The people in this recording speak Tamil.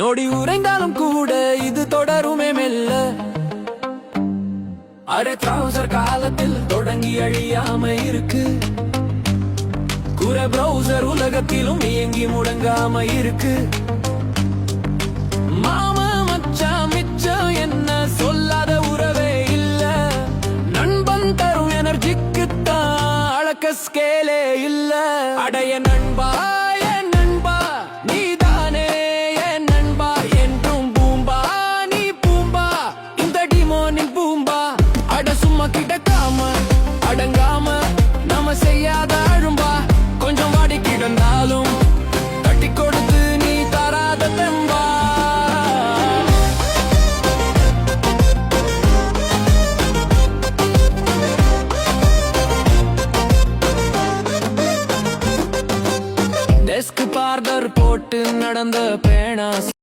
நொடி உறைந்தாலும் கூட இது தொடருமே மெல்ல. அரை ட்ரௌசர் காலத்தில் தொடங்கி அழியாம இருக்கு. குற ப்ரௌசர் உலகத்திலும் இயங்கி முடங்காம இருக்கு. மாமா மச்சான் மிச்சம் என்ன சொல்லாத உறவே இல்ல. நண்பன் தரும் எனர்ஜிக்குத்தான் அளக்க ஸ்கேலே